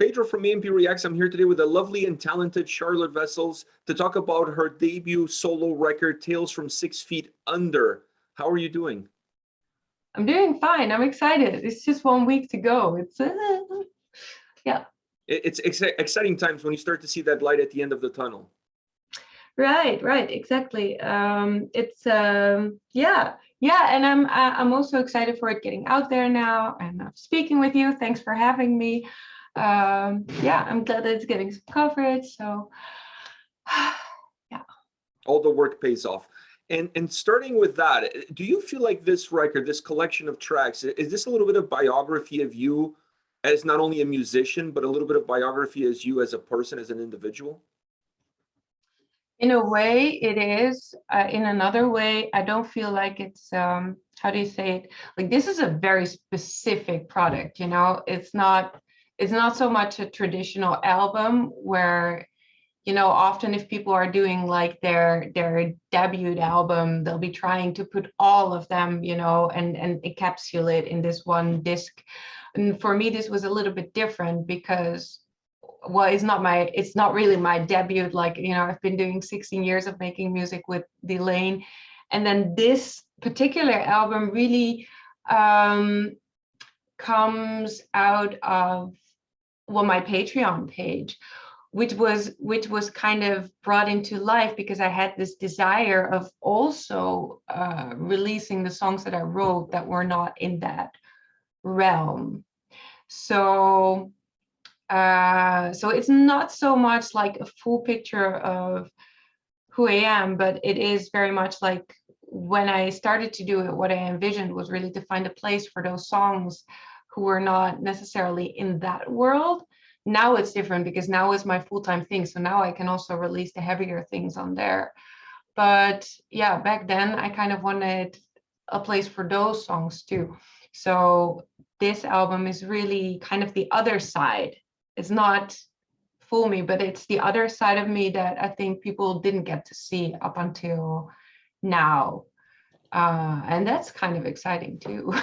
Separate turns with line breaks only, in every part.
Pedro from A&P-Reacts. I'm here today with the lovely and talented Charlotte Wessels to talk about her debut solo record, Tales from 6 Feet Under. How are you doing?
I'm doing fine. I'm excited. It's just 1 week to go. Yeah.
It's exciting times when you start to see that light at the end of the tunnel.
Right, exactly. Yeah, and I'm also excited for it getting out there now, and I'm speaking with you. Thanks for having me. Yeah, I'm glad that it's getting some coverage. So, yeah.
All the work pays off. And starting with that, do you feel like this record, this collection of tracks, is this a little bit of biography of you as not only a musician, but a little bit of biography as you as a person, as an individual?
In a way, it is. In another way, I don't feel like it's, how do you say it? Like, this is a very specific product, you know? It's not so much a traditional album where, you know, often if people are doing like their debut album, they'll be trying to put all of them, you know, and encapsulate in this one disc. And for me, this was a little bit different because, well, it's not really my debut. Like, you know, I've been doing 16 years of making music with Delane, and then this particular album really comes out of, well, my Patreon page, which was kind of brought into life because I had this desire of also releasing the songs that I wrote that were not in that realm. So it's not so much like a full picture of who I am, but it is very much like when I started to do it, what I envisioned was really to find a place for those songs who were not necessarily in that world. Now it's different because now it's my full-time thing. So now I can also release the heavier things on there. But yeah, back then I kind of wanted a place for those songs too. So this album is really kind of the other side. It's not Fool Me, but it's the other side of me that I think people didn't get to see up until now. And that's kind of exciting too.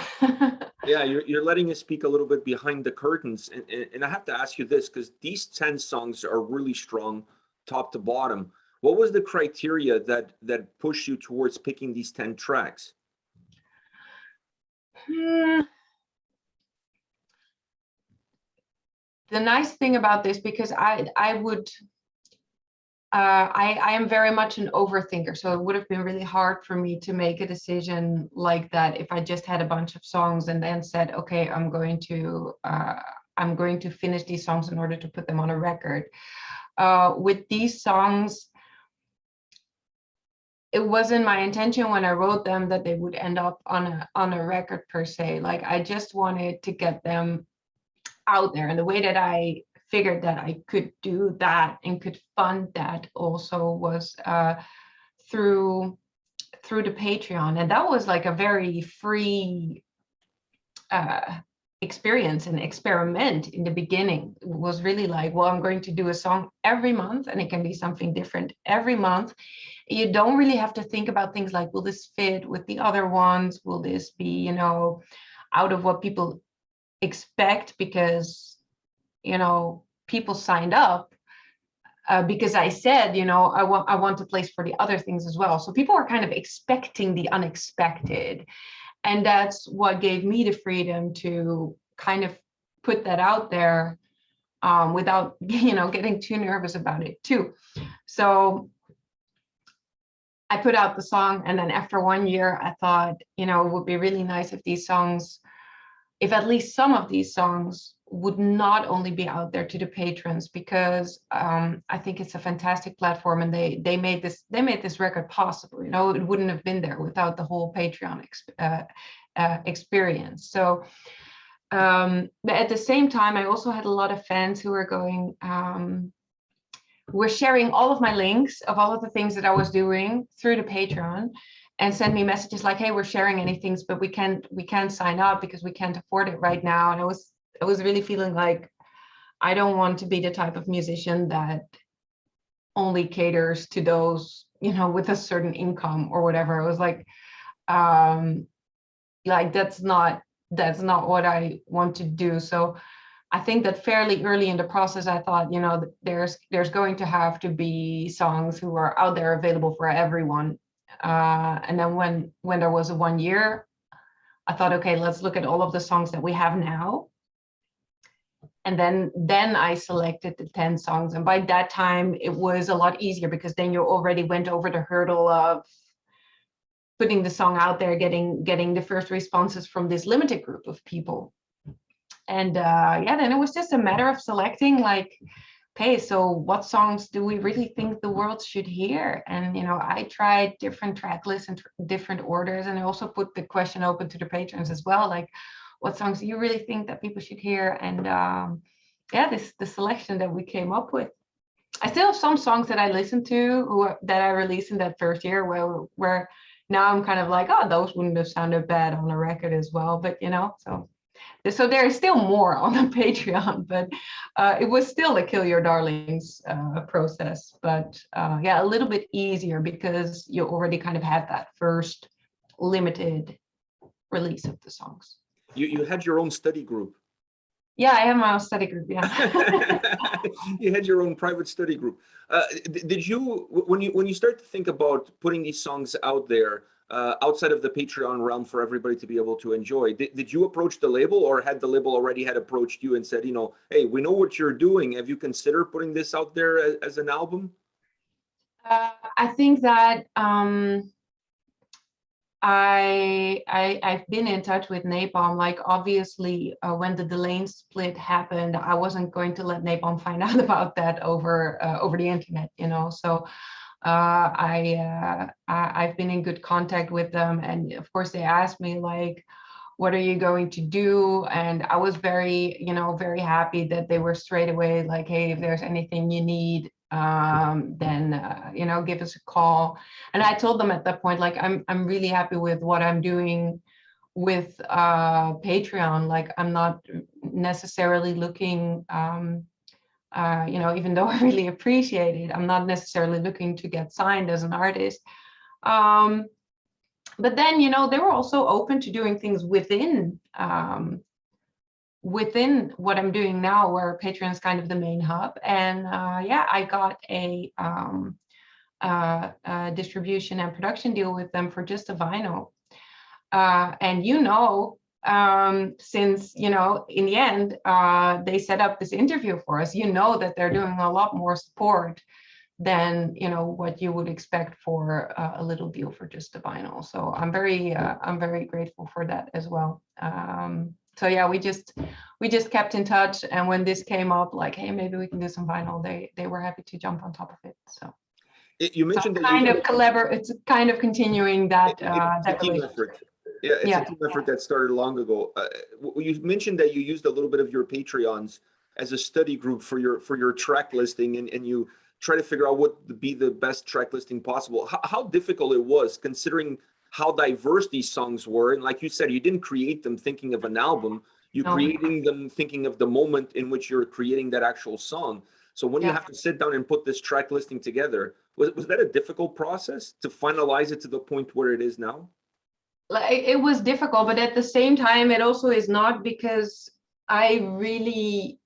Yeah, you're letting us speak a little bit behind the curtains. And I have to ask you this, because these 10 songs are really strong top to bottom. What was the criteria that pushed you towards picking these 10 tracks?
The nice thing about this, because I am very much an overthinker, so it would have been really hard for me to make a decision like that if I just had a bunch of songs and then said, okay, I'm going to finish these songs in order to put them on a record. With these songs, it wasn't my intention when I wrote them that they would end up on a record per se. Like, I just wanted to get them out there, and the way that I figured that I could do that and could fund that also was through the Patreon, and that was like a very free experience and experiment in the beginning. It was really like, well, I'm going to do a song every month, and it can be something different every month. You don't really have to think about things like, will this fit with the other ones? Will this be, you know, out of what people expect? Because, you know, people signed up because I said, you know, I want a place for the other things as well. So people are kind of expecting the unexpected. And that's what gave me the freedom to kind of put that out there without, you know, getting too nervous about it too. So I put out the song, and then after 1 year, I thought, you know, it would be really nice if these songs, if at least some of these songs would not only be out there to the patrons, because I think it's a fantastic platform, and they made this record possible. You know, it wouldn't have been there without the whole Patreon experience. So but at the same time, I also had a lot of fans who were going, were sharing all of my links of all of the things that I was doing through the Patreon, and send me messages like, hey, we're sharing anything, but we can't sign up because we can't afford it right now. And I was really feeling like, I don't want to be the type of musician that only caters to those, you know, with a certain income or whatever. It was like that's not what I want to do. So I think that fairly early in the process, I thought, there's going to have to be songs who are out there available for everyone. And then when there was a 1 year, I thought, okay, let's look at all of the songs that we have now. And then I selected the 10 songs. And by that time, it was a lot easier because then you already went over the hurdle of putting the song out there, getting the first responses from this limited group of people. And then it was just a matter of selecting, like, okay, so what songs do we really think the world should hear? And I tried different track lists and different orders, and I also put the question open to the patrons as well, like, what songs do you really think that people should hear? And the selection that we came up with. I still have some songs that I listened to that I released in that first year where now I'm kind of like, oh, those wouldn't have sounded bad on a record as well. But so there is still more on the Patreon, but it was still a Kill Your Darlings process, but a little bit easier because you already kind of had that first limited release of the songs.
You had your own study group.
Yeah, I have my own study group. Yeah.
You had your own private study group. Did you, when you start to think about putting these songs out there outside of the Patreon realm for everybody to be able to enjoy, did you approach the label, or had the label already had approached you and said, hey, we know what you're doing. Have you considered putting this out there as an album?
I think that I've been in touch with Napalm. Like, obviously, when the Delane split happened, I wasn't going to let Napalm find out about that over the internet, So I've been in good contact with them, and of course they asked me, like, what are you going to do? And I was very, very happy that they were straight away like, hey, if there's anything you need, then give us a call. And I told them at that point, like, I'm really happy with what I'm doing with Patreon. Like, I'm not necessarily looking even though I really appreciate it, I'm not necessarily looking to get signed as an artist. But then, they were also open to doing things within what I'm doing now, where Patreon is kind of the main hub. And I got a distribution and production deal with them for just a vinyl. And since in the end they set up this interview for us, that they're doing a lot more support than what you would expect for a little deal for just a vinyl. So I'm very grateful for that as well. So yeah, we just kept in touch, and when this came up, like, hey, maybe we can do some vinyl, they were happy to jump on top of it. So
you mentioned
so
that
it's kind of continuing that
that relationship. Yeah, it's a team effort that started long ago. You mentioned that you used a little bit of your Patreons as a study group for your track listing, and you try to figure out what would be the best track listing possible. How difficult it was, considering how diverse these songs were. And like you said, you didn't create them thinking of an album. You creating them thinking of the moment in which you're creating that actual song. So when you have to sit down and put this track listing together, was that a difficult process to finalize it to the point where it is now?
It was difficult, but at the same time, it also is not, because I really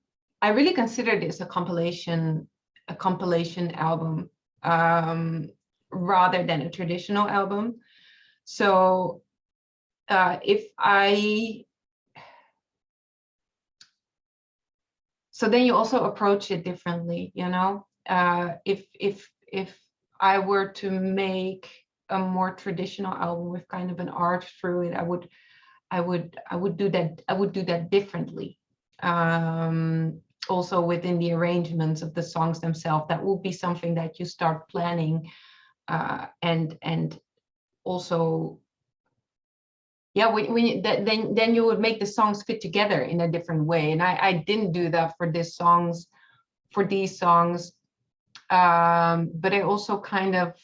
consider this a compilation album rather than a traditional album. So so then you also approach it differently, if I were to make a more traditional album with kind of an arc through it, I would do that differently. Also within the arrangements of the songs themselves, that will be something that you start planning, and also then you would make the songs fit together in a different way. And I didn't do that for these songs, but I also kind of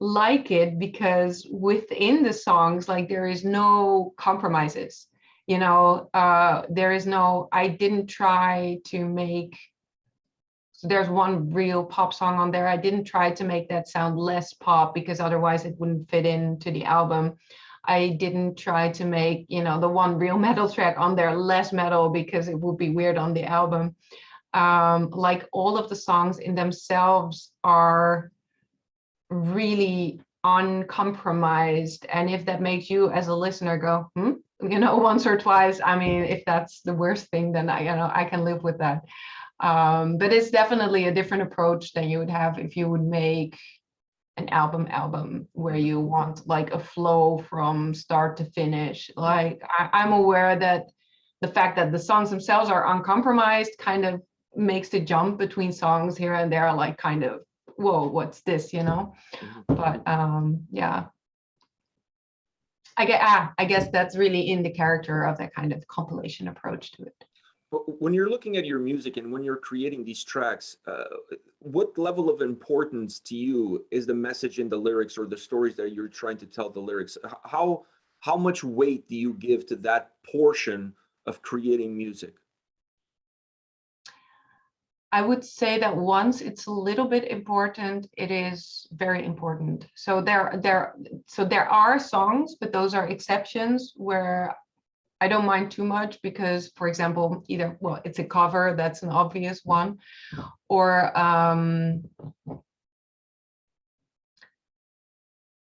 like it because within the songs, like, there is no compromises, there is no, I didn't try to make, so there's one real pop song on there. I didn't try to make that sound less pop, because otherwise it wouldn't fit into the album. I didn't try to make, the one real metal track on there less metal because it would be weird on the album. Like all of the songs in themselves are really uncompromised. And if that makes you as a listener go, once or twice, I mean, if that's the worst thing, then I can live with that. But it's definitely a different approach than you would have if you would make an album where you want like a flow from start to finish. Like I'm aware that the fact that the songs themselves are uncompromised kind of makes the jump between songs here and there like kind of, whoa, what's this, But yeah, I guess that's really in the character of that kind of compilation approach to it.
But when you're looking at your music and when you're creating these tracks, what level of importance to you is the message in the lyrics or the stories that you're trying to tell the lyrics? How much weight do you give to that portion of creating music?
I would say that once it's a little bit important, it is very important. So there are songs, but those are exceptions where I don't mind too much because, for example, either, well, it's a cover, that's an obvious one, or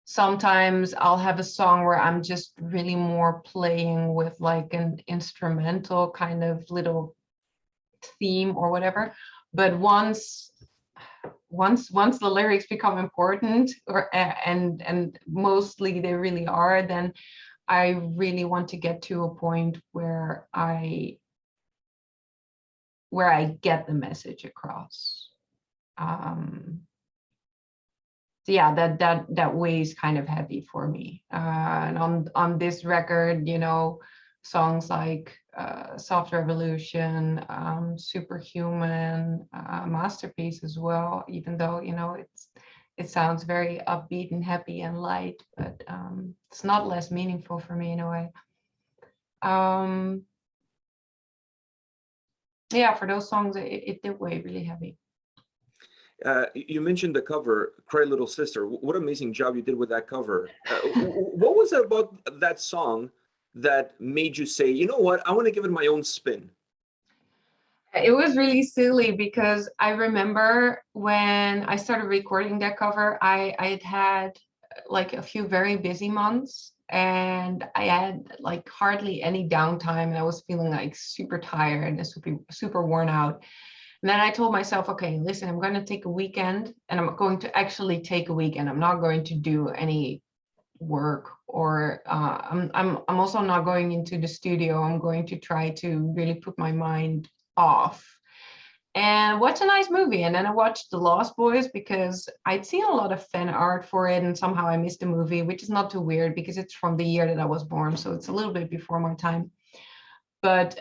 sometimes I'll have a song where I'm just really more playing with like an instrumental kind of little theme or whatever. But once the lyrics become important, and mostly they really are, then I really want to get to a point where I get the message across. So yeah, that weighs kind of heavy for me. And on this record, songs like Soft Revolution, Superhuman, Masterpiece as well, even though it sounds very upbeat and happy and light, but it's not less meaningful for me in a way. Yeah, for those songs, it did weigh really heavy.
You mentioned the cover, Cry Little Sister. What amazing job you did with that cover. What was it about that song that made you say, you know what, I want to give it my own spin?
It was really silly because I remember when I started recording that cover, I had like a few very busy months and I had like hardly any downtime and I was feeling like super tired and super worn out. And then I told myself, okay, listen, I'm going to take a weekend and I'm going to actually take a weekend. I'm not going to do any work or I'm also not going into the studio. I'm going to try to really put my mind off and watch a nice movie. And then I watched The Lost Boys because I'd seen a lot of fan art for it and somehow I missed the movie, which is not too weird because it's from the year that I was born. So it's a little bit before my time. But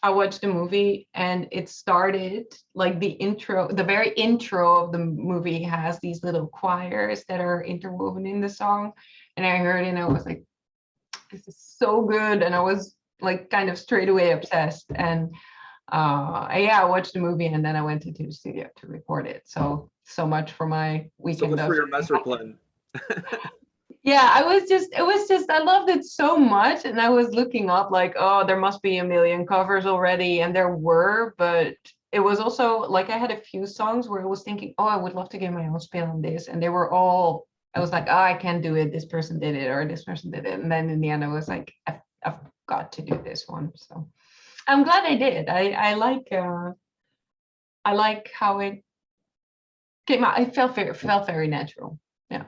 I watched the movie and it started like the very intro of the movie has these little choirs that are interwoven in the song. And I heard it and I was like, this is so good. And I was like kind of straight away obsessed. And yeah, I watched the movie and then I went into the studio to record it. So much for my weekend.
So much for your master plan.
Yeah, I loved it so much. And I was looking up like, oh, there must be a million covers already. And there were, but it was also like I had a few songs where I was thinking, oh, I would love to get my own spin on this. And they were all, I was like, oh, I can't do it. This person did it or this person did it. And then in the end, I was like, I've got to do this one. So I'm glad I did. I like how it came out. It felt very natural. Yeah.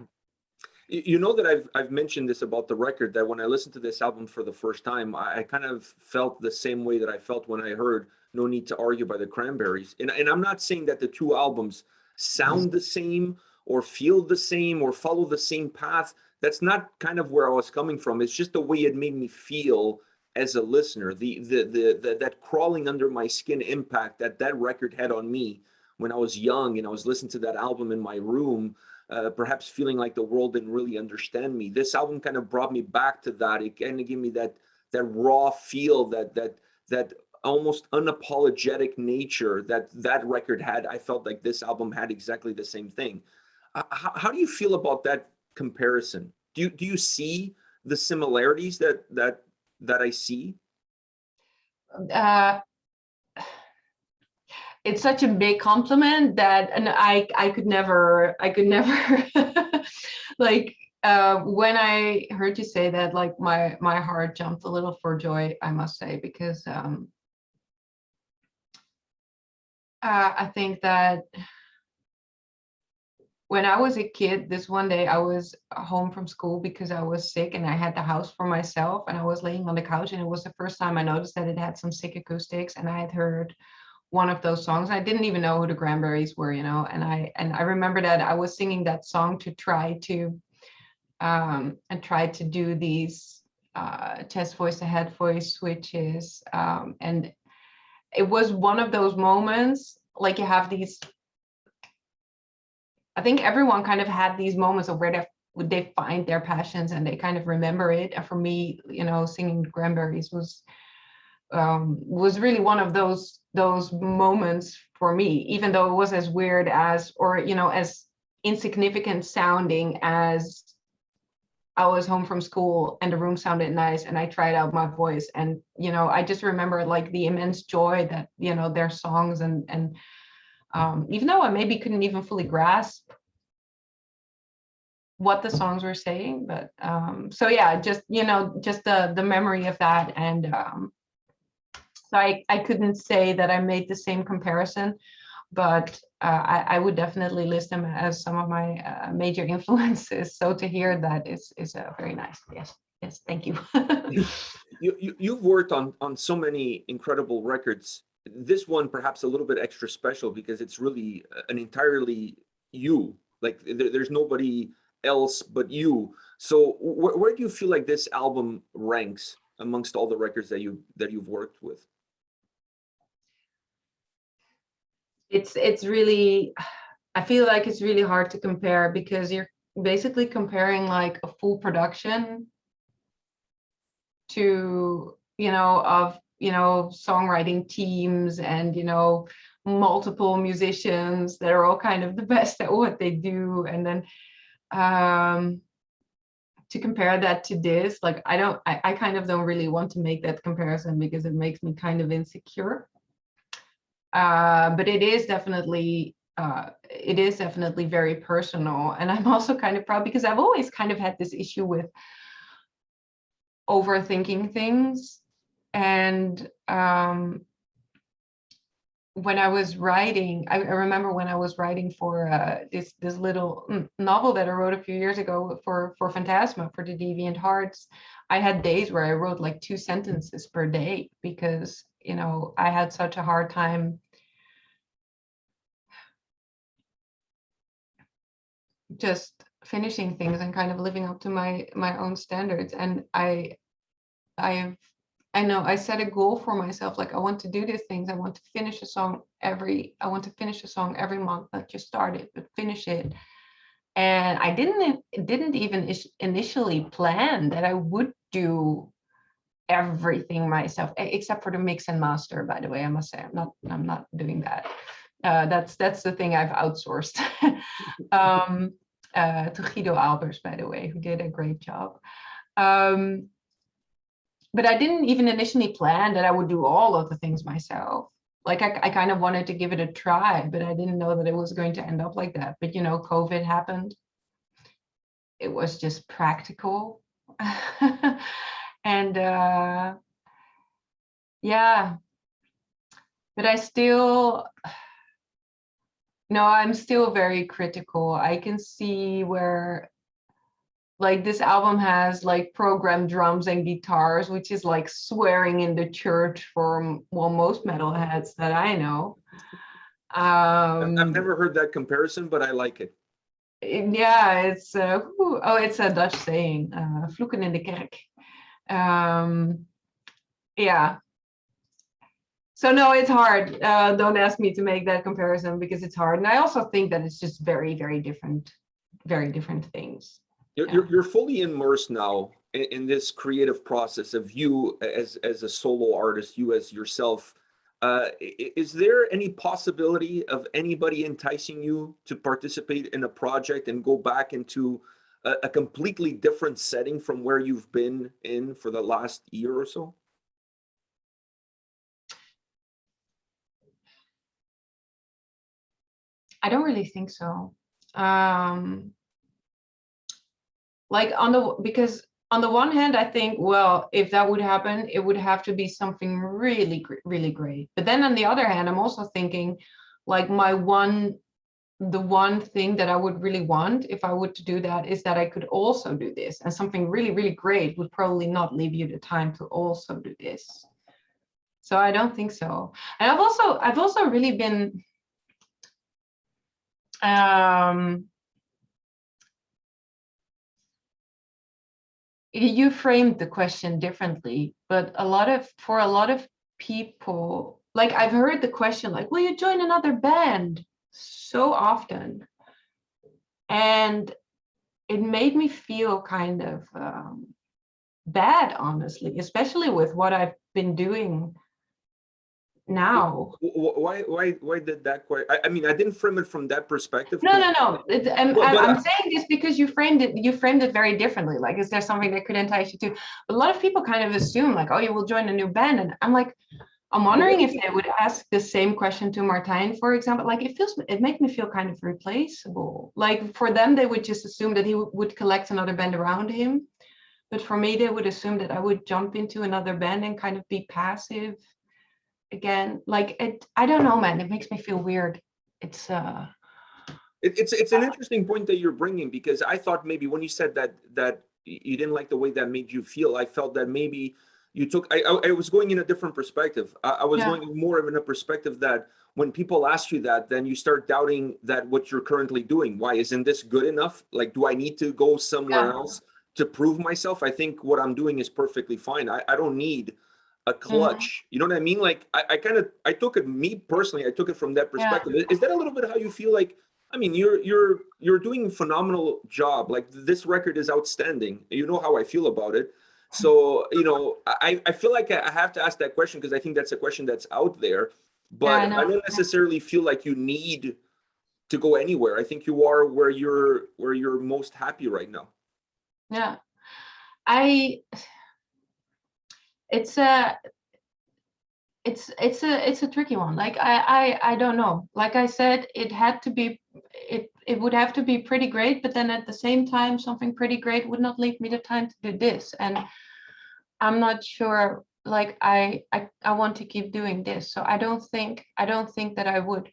You know that I've mentioned this about the record, that when I listened to this album for the first time, I kind of felt the same way that I felt when I heard No Need to Argue by the Cranberries. And I'm not saying that the two albums sound the same or feel the same or follow the same path. That's not kind of where I was coming from. It's just the way it made me feel as a listener, the that crawling under my skin impact that record had on me when I was young and I was listening to that album in my room. Perhaps feeling like the world didn't really understand me. This album kind of brought me back to that. It kind of gave me that raw feel, that almost unapologetic nature that record had. I felt like this album had exactly the same thing. How do you feel about that comparison? Do you see the similarities that I see?
Uh, it's such a big compliment that, and I could never like when I heard you say that, like my heart jumped a little for joy, I must say, because I think that when I was a kid, this one day I was home from school because I was sick and I had the house for myself, and I was laying on the couch, and it was the first time I noticed that it had some sick acoustics, and I had heard one of those songs. I didn't even know who the Cranberries were, and I remember that I was singing that song to try to do these chest voice to head voice switches, and it was one of those moments, like you have these, I think everyone kind of had these moments of where they find their passions and they kind of remember it. And for me, singing Cranberries was really one of those moments for me, even though it was as weird as, or as insignificant sounding as I was home from school and the room sounded nice and I tried out my voice, and I just remember like the immense joy that their songs, and even though I maybe couldn't even fully grasp what the songs were saying, but so yeah, just just the memory of that. And so I couldn't say that I made the same comparison, but I would definitely list them as some of my major influences. So to hear that is very nice. Yes, thank you.
You've worked on so many incredible records. This one perhaps a little bit extra special because it's really an entirely you. Like there's nobody else but you. So where do you feel like this album ranks amongst all the records that you've worked with?
It's really, I feel like it's really hard to compare because you're basically comparing like a full production to of songwriting teams and multiple musicians that are all kind of the best at what they do, and then to compare that to this, like I kind of don't really want to make that comparison because it makes me kind of insecure. But it is definitely very personal, and I'm also kind of proud because I've always kind of had this issue with overthinking things. And when I was writing, I remember when I was writing for this little novel that I wrote a few years ago for Phantasma, for the Deviant Hearts, I had days where I wrote like 2 sentences per day because I had such a hard time just finishing things and kind of living up to my own standards. And I know I set a goal for myself, like I want to do these things. I want to finish a song every month, not just start it, but finish it. And I didn't even initially plan that I would do everything myself, except for the mix and master, by the way. I must say I'm not doing that. That's the thing I've outsourced to Guido Albers, by the way, who did a great job. But I didn't even initially plan that I would do all of the things myself. Like I kind of wanted to give it a try, but I didn't know that it was going to end up like that. But COVID happened. It was just practical. And yeah, but I'm still very critical. I can see where like this album has like programmed drums and guitars, which is like swearing in the church for most metalheads that I know.
I've never heard that comparison, but I like it.
Yeah, it's it's a Dutch saying, vloeken in de kerk. Yeah. So no, it's hard. Don't ask me to make that comparison because it's hard. And I also think that it's just very, very different things.
You're fully immersed now in this creative process of you as a solo artist, you as yourself. Is there any possibility of anybody enticing you to participate in a project and go back into a completely different setting from where you've been in for the last year or so?
I don't really think so. Like because on the one hand, I think, well, if that would happen, it would have to be something really, really great. But then on the other hand, I'm also thinking, like, the one thing that I would really want if I would to do that is that I could also do this, and something really, really great would probably not leave you the time to also do this. So I don't think so. And I've also really been you framed the question differently, but for a lot of people, like, I've heard the question like, will you join another band, so often, and it made me feel kind of bad, honestly, especially with what I've been doing now.
Why did that quite? I mean, I didn't frame it from that perspective.
No. I'm
But
saying this because you framed it very differently. Like, is there something that could entice you to? But a lot of people kind of assume like, oh, you will join a new band, and I'm like, I'm wondering if they would ask the same question to Martijn, for example. Like, it makes me feel kind of replaceable. Like, for them, they would just assume that he would collect another band around him. But for me, they would assume that I would jump into another band and kind of be passive again. Like, I don't know, man. It makes me feel weird. It's
it's an interesting point that you're bringing, because I thought maybe when you said that you didn't like the way that made you feel, I felt that maybe you took. I was going in a different perspective. I was going more of in a perspective that when people ask you that, then you start doubting that what you're currently doing. Why isn't this good enough? Like, do I need to go somewhere else to prove myself? I think what I'm doing is perfectly fine. I don't need a clutch. You know what I mean? Like, I took it, me personally, I took it from that perspective. Is that a little bit how you feel? Like, I mean, you're doing a phenomenal job. Like, this record is outstanding. You know how I feel about it. So, I feel like I have to ask that question because I think that's a question that's out there. But I don't necessarily feel like you need to go anywhere. I think you are where you're most happy right now.
Yeah. It's a tricky one. Like, I don't know. Like I said, it would have to be pretty great, but then at the same time, something pretty great would not leave me the time to do this. And I'm not sure, like, I want to keep doing this. So I don't think that I would.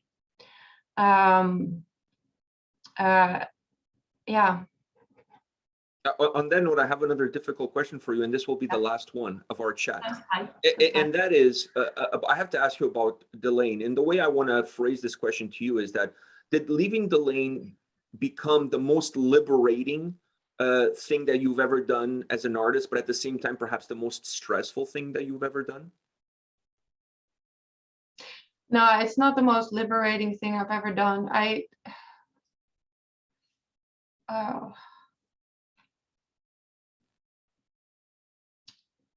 Yeah.
On that note, I have another difficult question for you, and this will be the last one of our chat.
That's fine.
And that is, I have to ask you about Delane. And the way I want to phrase this question to you is that, did leaving Delane become the most liberating thing that you've ever done as an artist, but at the same time, perhaps the most stressful thing that you've ever done?
No, it's not the most liberating thing I've ever done.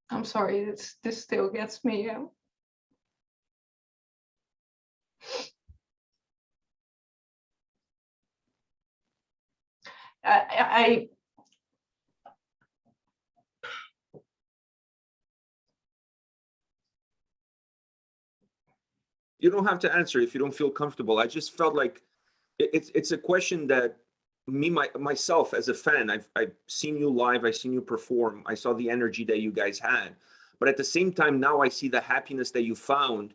I'm sorry, this still gets me. I
You don't have to answer if you don't feel comfortable. I just felt like it's a question that myself as a fan, I've seen you live, I've seen you perform, I saw the energy that you guys had, but at the same time now I see the happiness that you found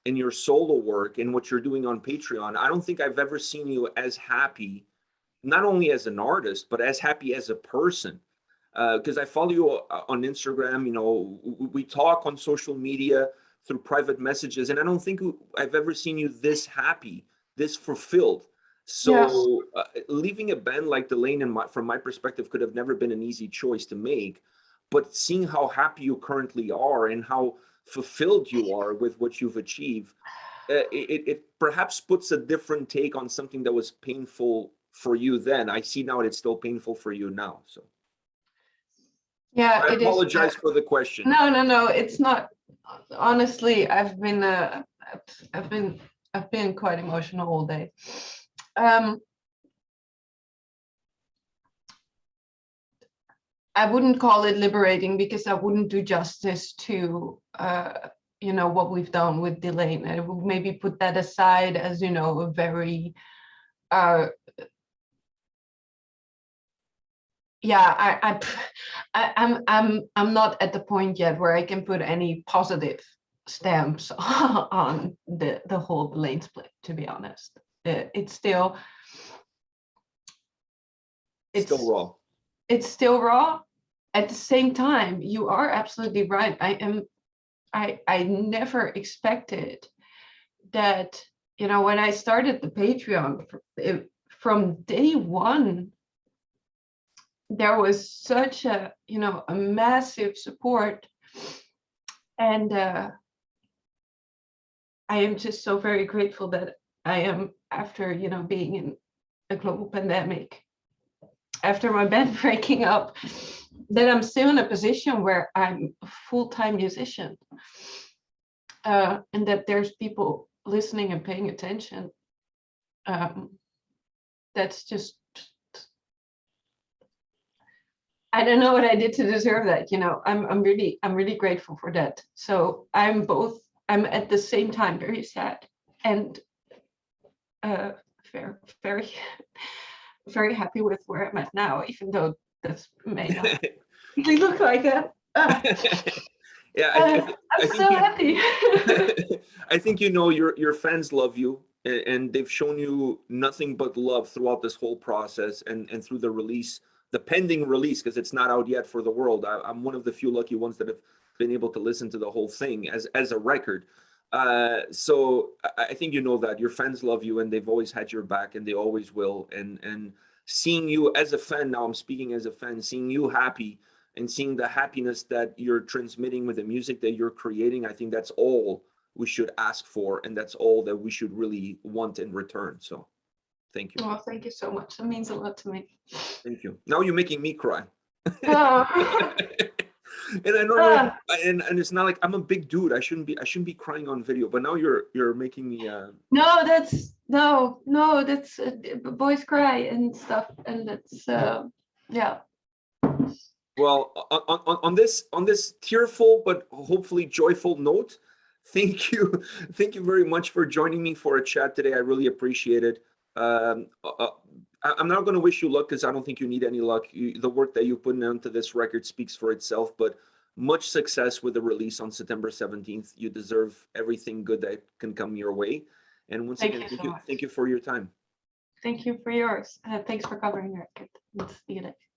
in your solo work and what you're doing on Patreon. I don't think I've ever seen you as happy, not only as an artist, but as happy as a person. Because I follow you on Instagram, we talk on social media through private messages, and I don't think I've ever seen you this happy, this fulfilled. So leaving a band like Delane, from my perspective, could have never been an easy choice to make. But seeing how happy you currently are and how fulfilled you are with what you've achieved, it perhaps puts a different take on something that was painful for you then. I see now it's still painful for you now. So
yeah,
I
it is.
apologize for the question.
No, it's not. Honestly, I've been quite emotional all day. I wouldn't call it liberating because I wouldn't do justice to you know, what we've done with Delane. I would maybe put that aside as, you know, a very yeah, I'm not at the point yet where I can put any positive stamps on the whole Delane split, to be honest. It's still
Still raw.
It's still raw. At the same time, you are absolutely right. I never expected that, you know, when I started the Patreon, from day one, there was such a, you know, a massive support. And I am just so very grateful that I am, after, you know, being in a global pandemic, after my band breaking up, that I'm still in a position where I'm a full-time musician, and that there's people listening and paying attention. That's just, I don't know what I did to deserve that. You know, I'm really grateful for that. So I'm at the same time very sad and very very happy with where I'm at now, even though this may not really look like that.
Yeah,
I'm so happy.
I think, you know, your fans love you, and they've shown you nothing but love throughout this whole process, and through the release, the pending release, because it's not out yet for the world. I'm one of the few lucky ones that have been able to listen to the whole thing as a record. So I think, you know, that your fans love you, and they've always had your back, and they always will. And seeing you as a fan, now I'm speaking as a fan, seeing you happy and seeing the happiness that you're transmitting with the music that you're creating, I think that's all we should ask for, and that's all that we should really want in return. So thank you.
Well, thank you so much. That means a lot to me.
Thank you. Now you're making me cry.
Oh.
And I normally, and it's not like I'm a big dude. I shouldn't be crying on video, but now you're making me
No, that's boys cry and stuff, and that's yeah.
Well, on this tearful but hopefully joyful note, thank you very much for joining me for a chat today. I really appreciate it. I'm not going to wish you luck, because I don't think you need any luck. The work that you put into this record speaks for itself. But much success with the release on September 17th. You deserve everything good that can come your way. And once again, thank you for your time.
Thank you for yours. Thanks for covering the record. Let's see you next.